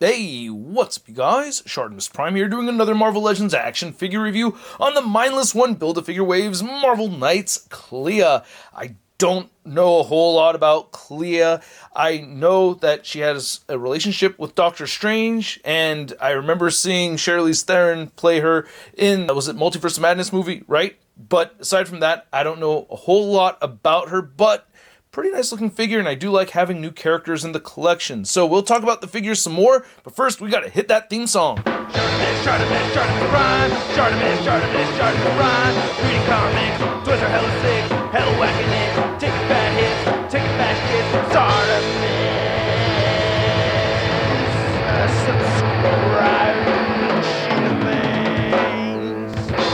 Hey, what's up you guys? ShartimusPrime here doing another Marvel Legends action figure review on the Mindless One Build-A-Figure Waves Marvel Knights Clea. I don't know a whole lot about Clea. I know that she has a relationship with Doctor Strange, and I remember seeing Charlize Theron play her in, was it Multiverse of Madness movie, right? But aside from that, I don't know a whole lot about her, but pretty nice looking figure, and I do like having new characters in the collection. So we'll talk about the figures some more, but first we gotta hit that theme song. ShartimusPrime, ShartimusPrime. Reading comics, toys are hella sick, hella whacking it, taking bad hits, taking bash kids. Subscribe.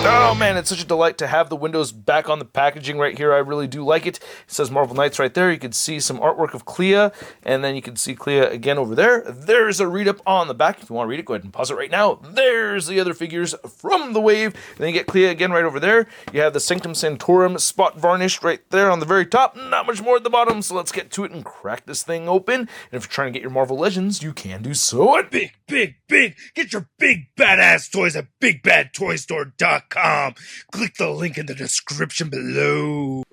Oh man, it's such a delight to have the windows back on the packaging right here. I really do like it. It says Marvel Knights right there. You can see some artwork of Clea, and then you can see Clea again over there. There's a read-up on the back. If you want to read it, go ahead and pause it right now. There's the other figures from the wave. And then you get Clea again right over there. You have the Sanctum Sanctorum spot varnished right there on the very top. Not much more at the bottom, so let's get to it and crack this thing open. And if you're trying to get your Marvel Legends, you can do so at Big. Get your big badass toys at BigBadToyStore.com. Click the link in the description below.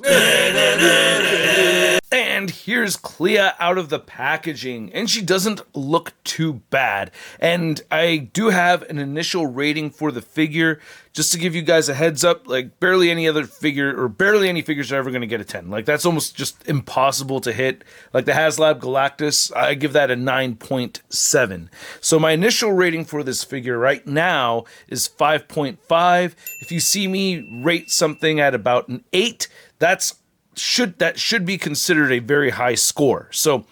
And here's Clea out of the packaging, and she doesn't look too bad. And I do have an initial rating for the figure, just to give you guys a heads up. Like, barely any other figure, or barely any figures are ever going to get a 10. Like, that's almost just impossible to hit. Like the HasLab Galactus, I give that a 9.7. So my initial rating for this figure right now is 5.5. If you see me rate something at about an 8, that should be considered a very high score. So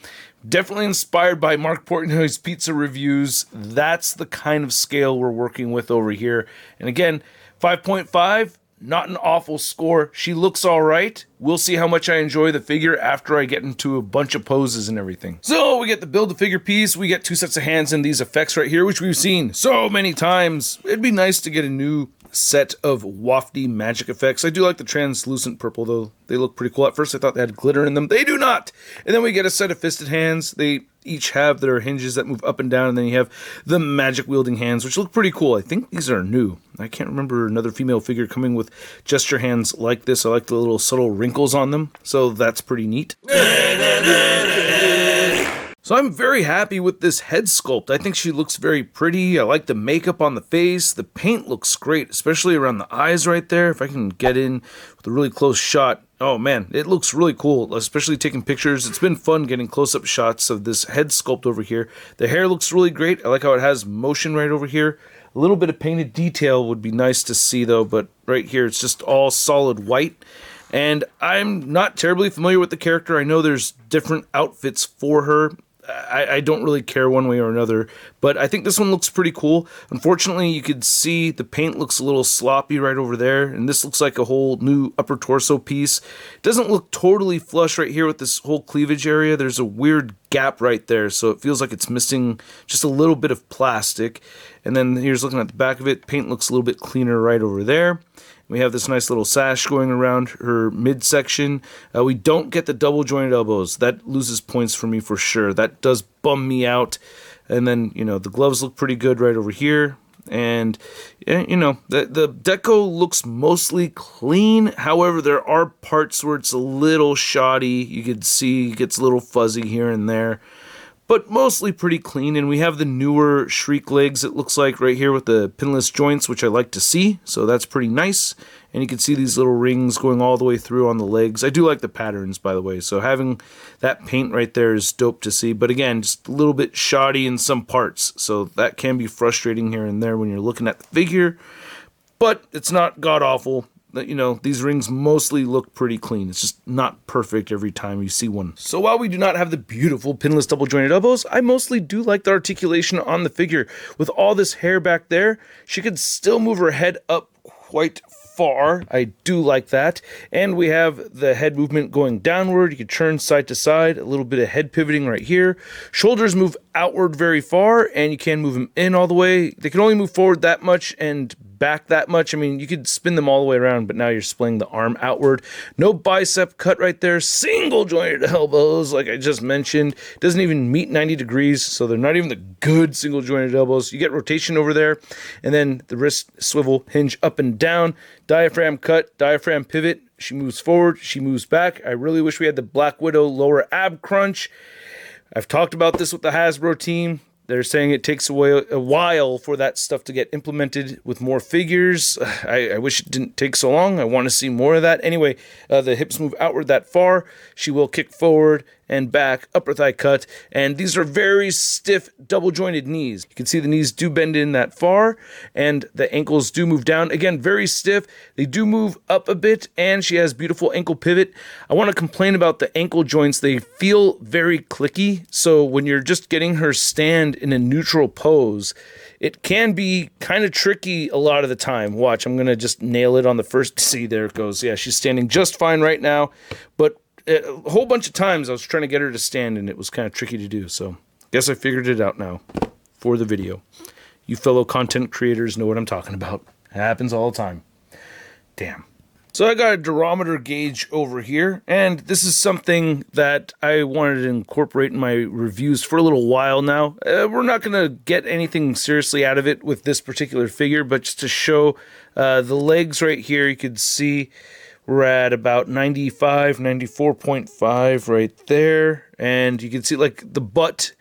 definitely inspired by Mark Portnoy's pizza reviews. That's the kind of scale we're working with over here. And again, 5.5, not an awful score. She looks all right. We'll see how much I enjoy the figure after I get into a bunch of poses and everything. So we get the Build-A-Figure piece. We get 2 sets of hands and these effects right here, which we've seen so many times. It'd be nice to get a new set of wafty magic effects. I do like the translucent purple though. They look pretty cool. At first I thought they had glitter in them. They do not! And then we get a set of fisted hands. They each have their hinges that move up and down, and then you have the magic wielding hands, which look pretty cool. I think these are new. I can't remember another female figure coming with gesture hands like this. I like the little subtle wrinkles on them, so that's pretty neat. So I'm very happy with this head sculpt. I think she looks very pretty. I like the makeup on the face. The paint looks great, especially around the eyes right there. If I can get in with a really close shot. Oh man, it looks really cool, especially taking pictures. It's been fun getting close-up shots of this head sculpt over here. The hair looks really great. I like how it has motion right over here. A little bit of painted detail would be nice to see though, but right here it's just all solid white. And I'm not terribly familiar with the character. I know there's different outfits for her. I don't really care one way or another, but I think this one looks pretty cool. Unfortunately, you could see the paint looks a little sloppy right over there, and this looks like a whole new upper torso piece. It doesn't look totally flush right here with this whole cleavage area. There's a weird gap right there, so it feels like it's missing just a little bit of plastic. And then here's looking at the back of it. Paint looks a little bit cleaner right over there. We have this nice little sash going around her midsection. We don't get the double jointed elbows. That loses points for me for sure. That does bum me out. And then, you know, the gloves look pretty good right over here. And, you know, the deco looks mostly clean. However, there are parts where it's a little shoddy. You can see it gets a little fuzzy here and there, but mostly pretty clean. And we have the newer Shriek legs, it looks like, right here with the pinless joints, which I like to see. So that's pretty nice. And you can see these little rings going all the way through on the legs. I do like the patterns, by the way. So having that paint right there is dope to see. But again, just a little bit shoddy in some parts. So that can be frustrating here and there when you're looking at the figure. But it's not god-awful. You know, these rings mostly look pretty clean. It's just not perfect every time you see one. So while we do not have the beautiful pinless double jointed elbows, I mostly do like the articulation on the figure. With all this hair back there, she could still move her head up quite far. I do like that. And we have the head movement going downward. You can turn side to side, a little bit of head pivoting right here. Shoulders move outward very far, and you can move them in all the way. They can only move forward that much, and back that much. I mean, you could spin them all the way around, but now you're splaying the arm outward. No bicep cut right there. Single jointed elbows, like I just mentioned. Doesn't even meet 90 degrees, so they're not even the good single jointed elbows. You get rotation over there, and then the wrist swivel, hinge up and down, diaphragm cut, diaphragm pivot. She moves forward, she moves back. I really wish we had the Black Widow lower ab crunch. I've talked about this with the Hasbro team. They're saying it takes a while for that stuff to get implemented with more figures. I wish it didn't take so long. I want to see more of that. Anyway, the hips move outward that far. She will kick forward and back, upper thigh cut. And these are very stiff, double-jointed knees. You can see the knees do bend in that far, and the ankles do move down. Again, very stiff. They do move up a bit, and she has beautiful ankle pivot. I want to complain about the ankle joints. They feel very clicky, so when you're just getting her stand in a neutral pose, it can be kind of tricky a lot of the time. Watch, I'm going to just nail it on the first. See, there it goes. Yeah, she's standing just fine right now, but a whole bunch of times I was trying to get her to stand, and it was kind of tricky to do, so guess I figured it out now for the video. You fellow content creators know what I'm talking about. It happens all the time. Damn. So I got a durometer gauge over here, and this is something that I wanted to incorporate in my reviews for a little while now. We're not going to get anything seriously out of it with this particular figure, but just to show the legs right here, you could see we're at about 95, 94.5 right there, and you can see like the butt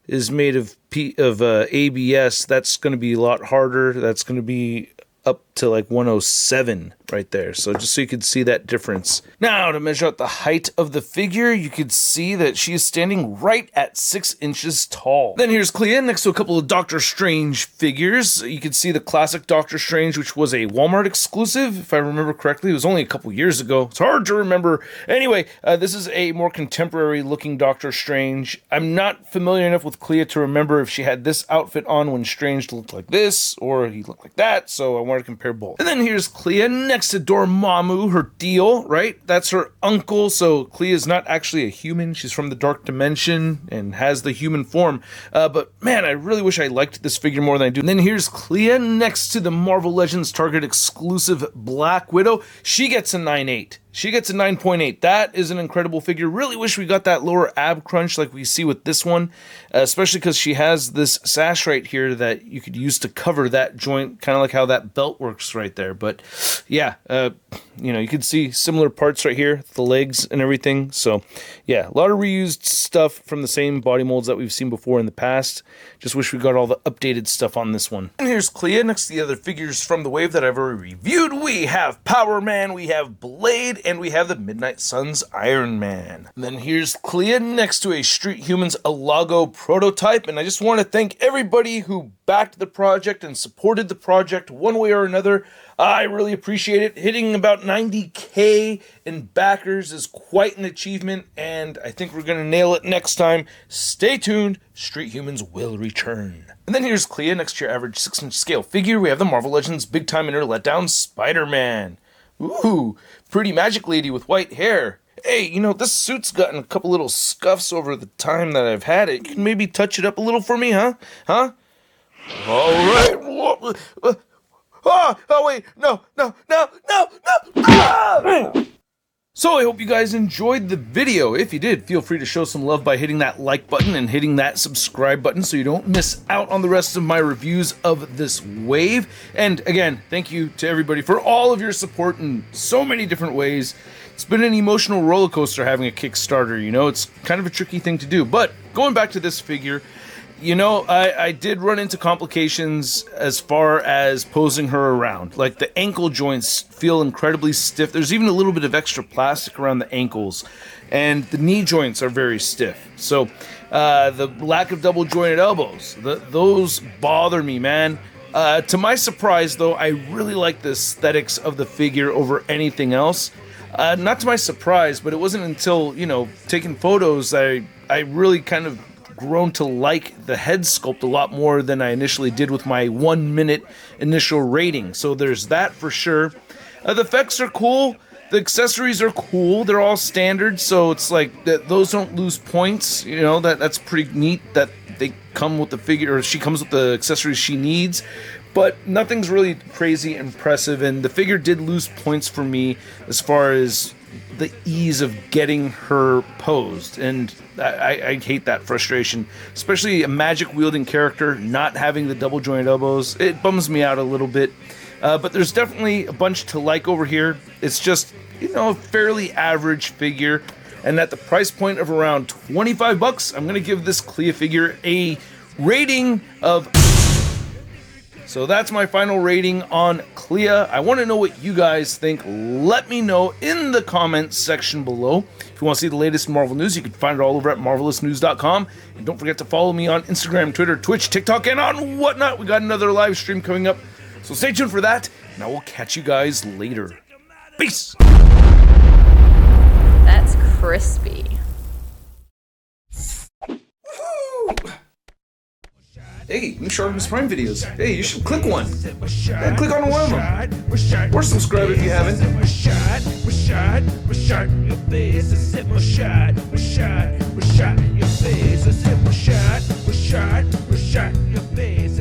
is made of ABS. That's going to be a lot harder. That's going to be up to like 107 right there. So just so you could see that difference. Now to measure out the height of the figure, you could see that she is standing right at 6 inches tall. Then here's Clea next to a couple of Doctor Strange figures. You can see the classic Doctor Strange, which was a Walmart exclusive, if I remember correctly. It was only a couple years ago. It's hard to remember. Anyway, this is a more contemporary looking Doctor Strange. I'm not familiar enough with Clea to remember if she had this outfit on when Strange looked like this or he looked like that, so I wanted to compare both. And then here's Clea next to Dormammu, her deal, right? That's her uncle, so Clea is not actually a human. She's from the Dark Dimension and has the human form. But man, I really wish I liked this figure more than I do. And then here's Clea next to the Marvel Legends Target exclusive Black Widow. She gets a 9.8. She gets a 9.8. That is an incredible figure. Really wish we got that lower ab crunch like we see with this one, especially because she has this sash right here that you could use to cover that joint, kind of like how that belt works right there. But yeah, you know, you can see similar parts right here, the legs and everything. So yeah, a lot of reused stuff from the same body molds that we've seen before in the past. Just wish we got all the updated stuff on this one. And here's Clea next to the other figures from the wave that I've already reviewed. We have Power Man, we have Blade, and we have the Midnight Suns Iron Man. And then here's Clea next to a Street Humans Alago prototype, and I just want to thank everybody who backed the project and supported the project one way or another. I really appreciate it. Hitting about 90K in backers is quite an achievement, and I think we're going to nail it next time. Stay tuned. Street Humans will return. And then here's Clea next to your average 6-inch scale figure. We have the Marvel Legends Big Time Inner Letdown Spider-Man. Ooh, pretty magic lady with white hair. Hey, you know, this suit's gotten a couple little scuffs over the time that I've had it. You can maybe touch it up a little for me, huh? Huh? All right. Oh, wait. No. Ah! So I hope you guys enjoyed the video. If you did, feel free to show some love by hitting that like button and hitting that subscribe button so you don't miss out on the rest of my reviews of this wave. And again, thank you to everybody for all of your support in so many different ways. It's been an emotional roller coaster having a Kickstarter, you know, it's kind of a tricky thing to do. But going back to this figure, you know, I did run into complications as far as posing her around. Like, the ankle joints feel incredibly stiff. There's even a little bit of extra plastic around the ankles. And the knee joints are very stiff. So, the lack of double jointed elbows, those bother me, man. To my surprise, though, I really like the aesthetics of the figure over anything else. Not to my surprise, but it wasn't until, you know, taking photos that I really kind of grown to like the head sculpt a lot more than I initially did with my 1 minute initial rating. So there's that for sure. The effects are cool. The accessories are cool. They're all standard, so it's like those don't lose points. You know, that's pretty neat that they come with the figure, or she comes with the accessories she needs, but nothing's really crazy impressive, and the figure did lose points for me as far as the ease of getting her posed, and I hate that frustration, especially a magic wielding character not having the double joint elbows. It bums me out a little bit, but there's definitely a bunch to like over here. It's just, a fairly average figure, and at the price point of around $25, I'm going to give this Clea figure a rating of... So that's my final rating on Clea. I want to know what you guys think. Let me know in the comments section below. If you want to see the latest Marvel news, you can find it all over at marvelousnews.com. And don't forget to follow me on Instagram, Twitter, Twitch, TikTok, and on whatnot. We got another live stream coming up, so stay tuned for that, and I will catch you guys later. Peace! That's crispy. Hey, new ShartimusPrime videos. Hey, you should click one. Yeah, click on one of them. Or subscribe if you haven't. Your face.